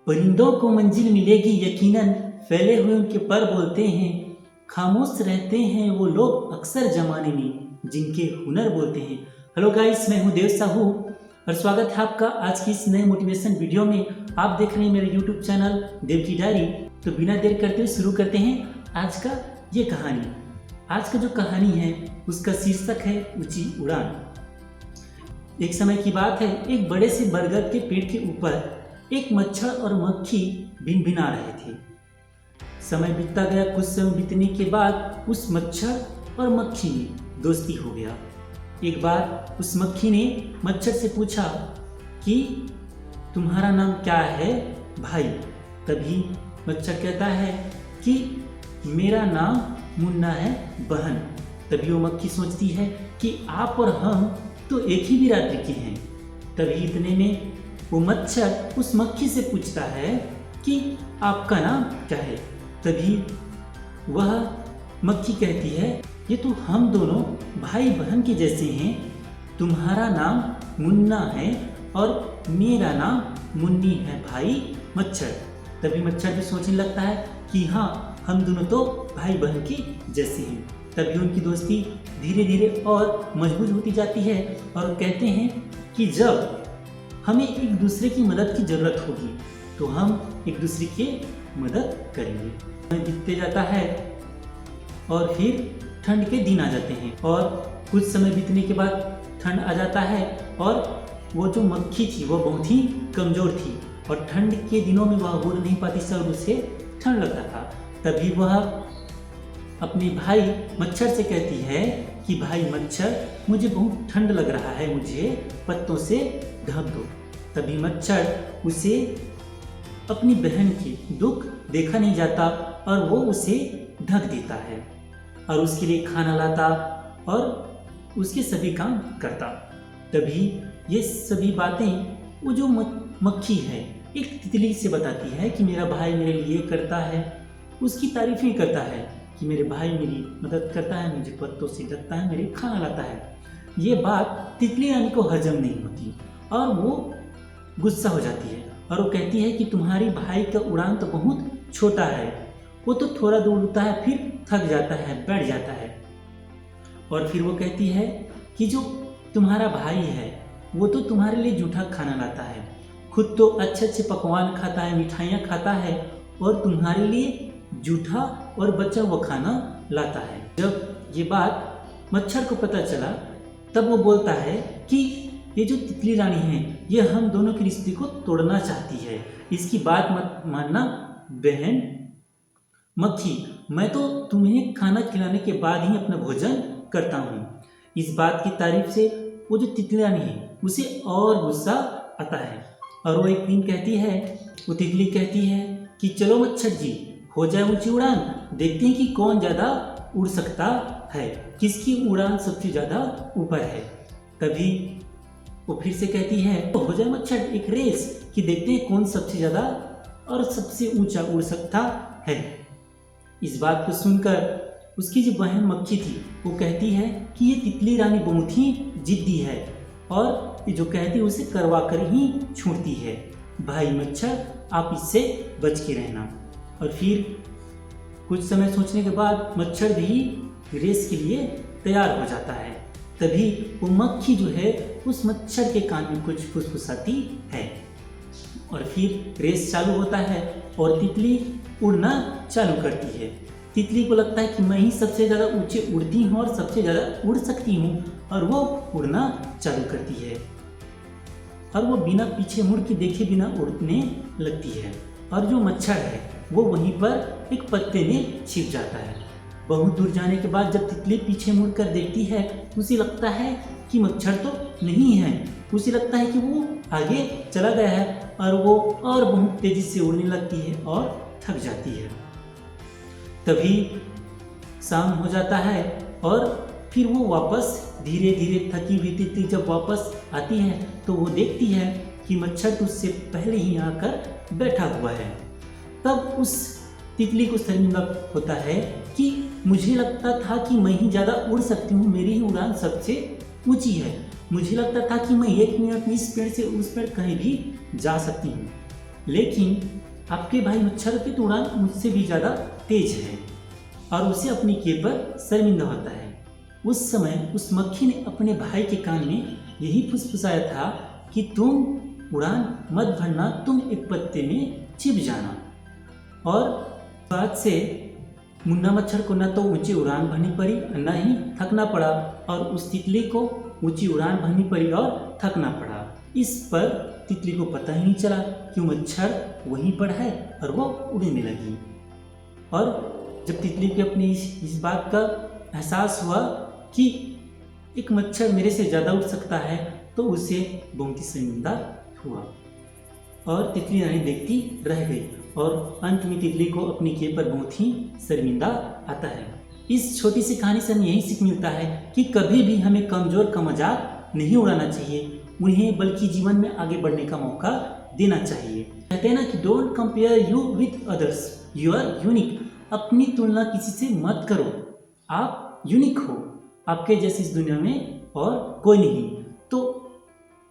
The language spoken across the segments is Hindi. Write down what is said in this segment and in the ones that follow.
परिंदों को मंजिल मिलेगी यकीनन, फैले हुए उनके पर बोलते हैं। खामोश रहते हैं वो लोग अक्सर जमाने में, जिनके हुनर बोलते हैं। हेलो गाइस, मैं हूं देव साहू और स्वागत है आपका आज की इस नए मोटिवेशन वीडियो में। आप देख रहे हैं मेरे यूट्यूब चैनल देव की डायरी। तो बिना देर करते हुए शुरू करते हैं आज का ये कहानी। आज का जो कहानी है उसका शीर्षक है ऊंची उड़ान। एक समय की बात है, एक बड़े से बरगद के पेड़ के ऊपर एक मच्छर और मक्खी भिनभिना रहे थे। समय बीतता गया। कुछ समय बीतने के बाद उस मच्छर और मक्खी में दोस्ती हो गया। एक बार उस मक्खी ने मच्छर से पूछा कि तुम्हारा नाम क्या है भाई? तभी मच्छर कहता है कि मेरा नाम मुन्ना है बहन। तभी वो मक्खी सोचती है कि आप और हम तो एक ही बिरादरी के हैं। तभी इतने में वो मच्छर उस मक्खी से पूछता है कि आपका नाम क्या है? तभी वह मक्खी कहती है ये तो हम दोनों भाई बहन के जैसे हैं। तुम्हारा नाम मुन्ना है और मेरा नाम मुन्नी है भाई मच्छर। तभी मच्छर भी सोचने लगता है कि हाँ, हम दोनों तो भाई बहन के जैसे हैं। तभी उनकी दोस्ती धीरे धीरे और मजबूत होती जाती है और कहते हैं कि जब हमें एक दूसरे की मदद की ज़रूरत होगी तो हम एक दूसरे की मदद करेंगे। समय बीतते जाता है और फिर ठंड के दिन आ जाते हैं और कुछ समय बीतने के बाद ठंड आ जाता है और वो जो मक्खी थी वो बहुत ही कमज़ोर थी और ठंड के दिनों में वह उड़ नहीं पाती थी और उसे ठंड लगता था। तभी वह अपने भाई मच्छर से कहती है कि भाई मच्छर, मुझे बहुत ठंड लग रहा है, मुझे पत्तों से ढक दो। तभी मच्छर उसे अपनी बहन की दुख देखा नहीं जाता और वो उसे ढक देता है और उसके लिए खाना लाता और उसके सभी काम करता। तभी ये सभी बातें वो जो मक्खी है एक तितली से बताती है कि मेरा भाई मेरे लिए करता है, उसकी तारीफें करता है कि मेरे भाई मेरी मदद करता है, मुझे पत्तों से ढकता है, मेरे खाना लाता है। ये बात तितली रानी को हजम नहीं होती और वो गुस्सा हो जाती है और वो कहती है कि तुम्हारी भाई का उड़ान तो बहुत छोटा है, वो तो थोड़ा दूर उड़ता है फिर थक जाता है, बैठ जाता है। और फिर वो कहती है कि जो तुम्हारा भाई है वो तो तुम्हारे लिए जूठा खाना लाता है, खुद तो अच्छे अच्छे पकवान खाता है, मिठाइयाँ खाता है और तुम्हारे लिए जूठा और बचा हुआ खाना लाता है। जब ये बात मच्छर को पता चला तब वो बोलता है कि ये जो तितली रानी है ये हम दोनों के रिश्ते को तोड़ना चाहती है, इसकी बात मत मानना बहन मक्खी, मैं तो तुम्हें खाना खिलाने के बाद ही अपना भोजन करता हूँ। इस बात की तारीफ से वो जो तितली रानी है उसे और गुस्सा आता है और वो एक दिन कहती है, वो तितली कहती है कि चलो मच्छर जी, हो जाए ऊंची उड़ान, देखते हैं कि कौन ज़्यादा उड़ सकता है, किसकी उड़ान सबसे ज़्यादा ऊपर है। तभी वो फिर से कहती है तो हो जाए मच्छर एक रेस कि देखते हैं कौन सबसे ज़्यादा और सबसे ऊंचा उड़ सकता है। इस बात को सुनकर उसकी जो बहन मक्खी थी वो कहती है कि ये तितली रानी बहुत ही जिद्दी है और ये जो कहती है उसे करवा कर ही छोड़ती है। भाई मच्छर, आप इससे बच के रहना। और फिर कुछ समय सोचने के बाद मच्छर भी रेस के लिए तैयार हो जाता है। तभी वो मक्खी जो है उस मच्छर के कान में कुछ फुसफुसाती है और फिर रेस चालू होता है और तितली उड़ना चालू करती है। तितली को लगता है कि मैं ही सबसे ज़्यादा ऊंचे उड़ती हूँ और सबसे ज़्यादा उड़ सकती हूँ और वो उड़ना चालू करती है और वो बिना पीछे मुड़ के देखे बिना उड़ने लगती है और जो मच्छर है वो वहीं पर एक पत्ते में छिप जाता है। बहुत दूर जाने के बाद जब तितली पीछे मुड़कर देखती है उसे लगता है कि मच्छर तो नहीं है, उसे लगता है कि वो आगे चला गया है और वो और बहुत तेजी से उड़ने लगती है और थक जाती है। तभी शाम हो जाता है और फिर वो वापस धीरे धीरे थकी हुई तितली जब वापस आती है तो वो देखती है कि मच्छर तो उससे पहले ही आकर बैठा हुआ है। तब उस तितली को शर्मिंदा होता है कि मुझे लगता था कि मैं ही ज़्यादा उड़ सकती हूँ, मेरी ही उड़ान सबसे ऊंची है, मुझे लगता था कि मैं 1 मिनट में इस पेड़ से उस पेड़ कहीं भी जा सकती हूँ। लेकिन आपके भाई मच्छर की उड़ान मुझसे भी ज़्यादा तेज है और उसे अपनी किए पर शर्मिंदा होता है। उस समय उस मक्खी ने अपने भाई के कान में यही फुसफुसाया था कि तुम उड़ान मत भरना, तुम एक पत्ते में छिप जाना। और बाद से मुन्ना मच्छर को न तो ऊंची उड़ान भरनी पड़ी न ही थकना पड़ा और उस तितली को ऊंची उड़ान भरनी पड़ी और थकना पड़ा। इस पर तितली को पता ही नहीं चला कि मच्छर वहीं पर है और वो उड़ने लगी। और जब तितली को अपनी इस बात का एहसास हुआ कि एक मच्छर मेरे से ज़्यादा उड़ सकता है तो उसे बहुत ही शर्मिंदा हुआ और तितली रानी देखती रह गई और अंत में तितली को अपनी किए पर बहुत ही शर्मिंदा आता है। इस छोटी सी कहानी से हमें यही सीख मिलता है कि कभी भी हमें कमज़ोर का मजाक नहीं उड़ाना चाहिए, उन्हें बल्कि जीवन में आगे बढ़ने का मौका देना चाहिए। कहते हैं ना कि don't compare you with others, you are unique. अपनी तुलना किसी से मत करो, आप यूनिक हो, आपके जैसे इस दुनिया में और कोई नहीं। तो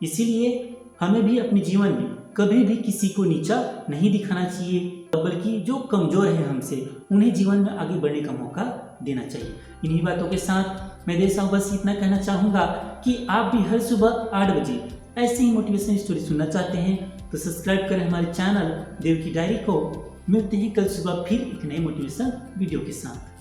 इसीलिए हमें भी अपने जीवन में कभी भी किसी को नीचा नहीं दिखाना चाहिए, बल्कि जो कमज़ोर है हमसे उन्हें जीवन में आगे बढ़ने का मौका देना चाहिए। इन्हीं बातों के साथ मैं देश बस इतना कहना चाहूँगा कि आप भी हर सुबह 8 बजे ऐसे ही मोटिवेशनल स्टोरी सुनना चाहते हैं तो सब्सक्राइब करें हमारे चैनल देव की डायरी को। मिलते हैं कल सुबह फिर एक नए मोटिवेशनल वीडियो के साथ।